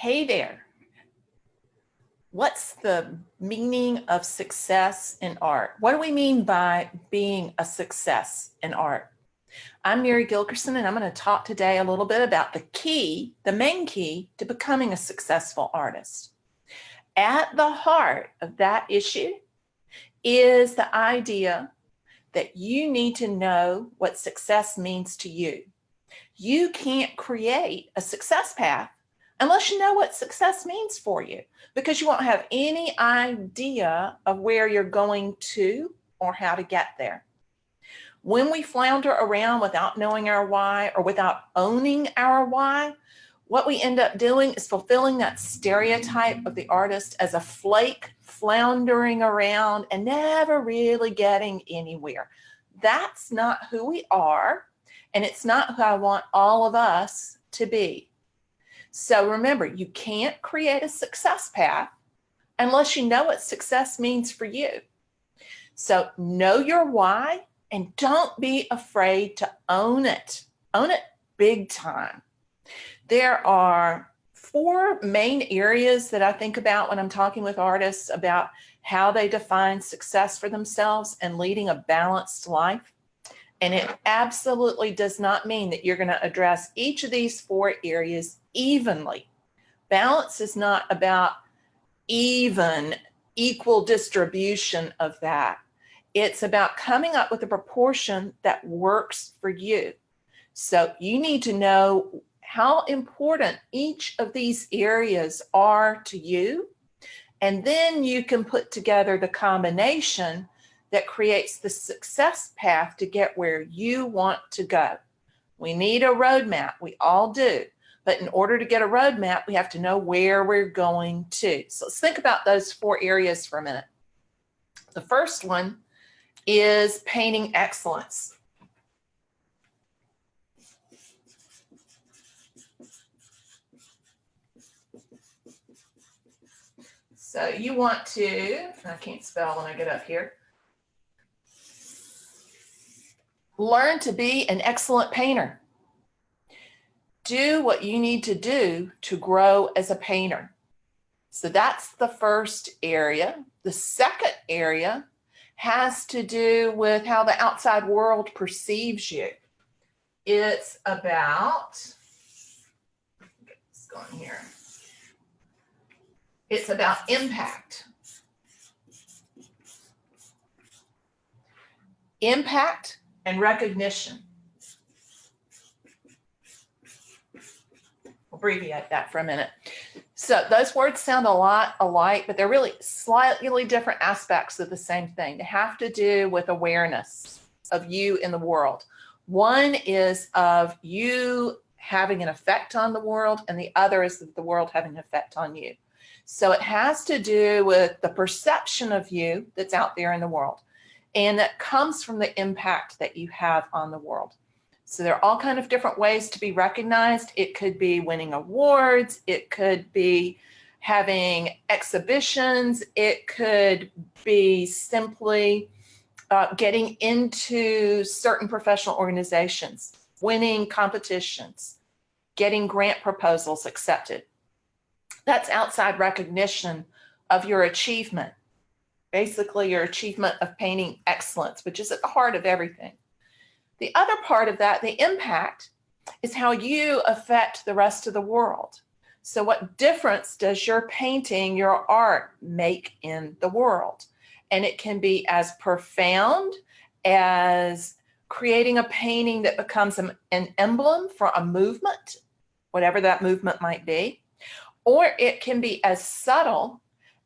Hey there. What's the meaning of success in art? What do we mean by being a success in art? I'm Mary Gilkerson, and I'm going to talk today a little bit about the main key to becoming a successful artist. At the heart of that issue is the idea that you need to know what success means to you. You can't create a success path unless you know what success means for you, because you won't have any idea of where you're going to or how to get there. When we flounder around without knowing our why or without owning our why, what we end up doing is fulfilling that stereotype of the artist as a flake floundering around and never really getting anywhere. That's not who we are, and it's not who I want all of us to be. So remember, you can't create a success path unless you know what success means for you. So know your why and don't be afraid to own it. Own it big time. There are 4 main areas that I think about when I'm talking with artists about how they define success for themselves and leading a balanced life. And it absolutely does not mean that you're going to address each of these 4 areas evenly. Balance is not about equal distribution of that. It's about coming up with a proportion that works for you. So you need to know how important each of these areas are to you, and then you can put together the combination that creates the success path to get where you want to go. We need a roadmap, we all do. But in order to get a roadmap, we have to know where we're going to. So let's think about those 4 areas for a minute. The first one is painting excellence. So you want to, I can't spell when I get up here, learn to be an excellent painter. Do what you need to do to grow as a painter. So that's the first area. The second area has to do with how the outside world perceives you. It's about, get this going here. It's about impact. Impact and recognition. We'll abbreviate that for a minute. So those words sound a lot alike, but they're really slightly different aspects of the same thing. They have to do with awareness of you in the world. One is of you having an effect on the world, and the other is the world having an effect on you. So it has to do with the perception of you that's out there in the world, and that comes from the impact that you have on the world. So there are all kinds of different ways to be recognized. It could be winning awards. It could be having exhibitions. It could be simply getting into certain professional organizations, winning competitions, getting grant proposals accepted. That's outside recognition of your achievement, basically your achievement of painting excellence, which is at the heart of everything. The other part of that, the impact, is how you affect the rest of the world. So what difference does your painting, your art make in the world? And it can be as profound as creating a painting that becomes an emblem for a movement, whatever that movement might be. Or it can be as subtle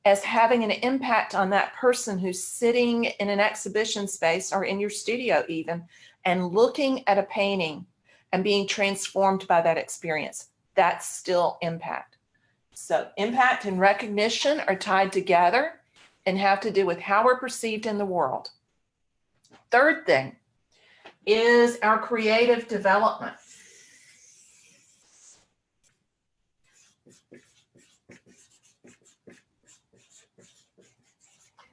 as having an impact on that person who's sitting in an exhibition space or in your studio even, and looking at a painting and being transformed by that experience. That's still impact. So impact and recognition are tied together and have to do with how we're perceived in the world. Third thing is our creative development.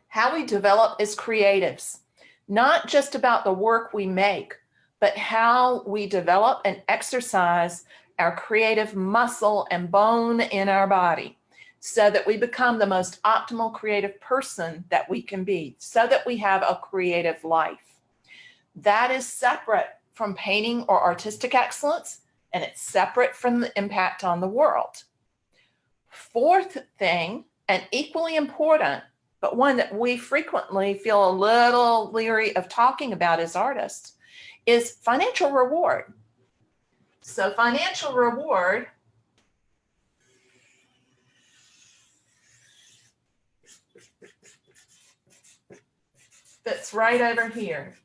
How we develop as creatives. Not just about the work we make, but how we develop and exercise our creative muscle and bone in our body, so that we become the most optimal creative person that we can be, so that we have a creative life. That is separate from painting or artistic excellence, and it's separate from the impact on the world. Fourth thing, and equally important, but one that we frequently feel a little leery of talking about as artists, is financial reward. So financial reward that's right over here.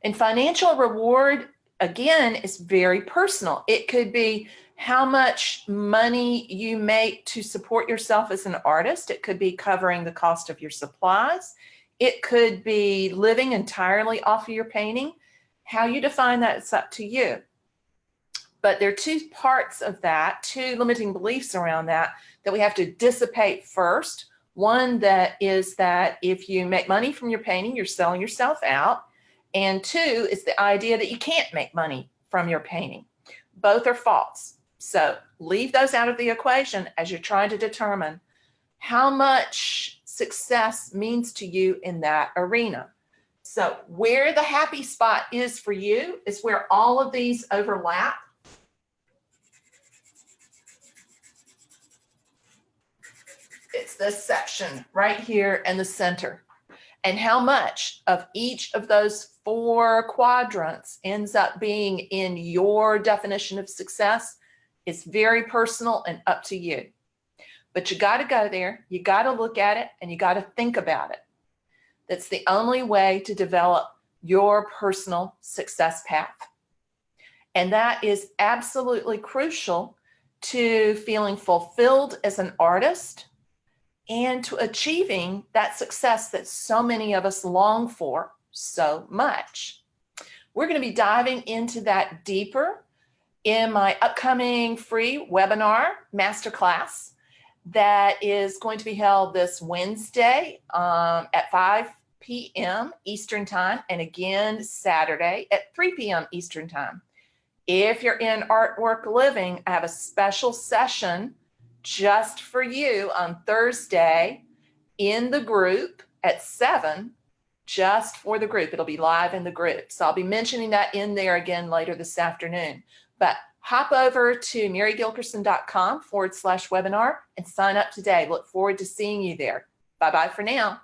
And financial reward, again, is very personal. It could be how much money you make to support yourself as an artist. It could be covering the cost of your supplies. It could be living entirely off of your painting. How you define that, it's up to you. But there are two parts of that, two limiting beliefs around that we have to dissipate first. One that is that if you make money from your painting, you're selling yourself out. And two is the idea that you can't make money from your painting. Both are false. So leave those out of the equation as you're trying to determine how much success means to you in that arena. So where the happy spot is for you is where all of these overlap. It's this section right here in the center. And how much of each of those 4 quadrants ends up being in your definition of success is very personal and up to you. But you got to go there, you got to look at it, and you got to think about it. That's the only way to develop your personal success path. And that is absolutely crucial to feeling fulfilled as an artist and to achieving that success that so many of us long for so much. We're going to be diving into that deeper in my upcoming free webinar masterclass that is going to be held this Wednesday at 5 p.m. Eastern Time, and again Saturday at 3 p.m. Eastern Time. If you're in Artwork Living, I have a special session just for you on Thursday in the group at 7, just for the group. It'll be live in the group. So I'll be mentioning that in there again later this afternoon. But hop over to marygilkerson.com/webinar and sign up today. Look forward to seeing you there. Bye-bye for now.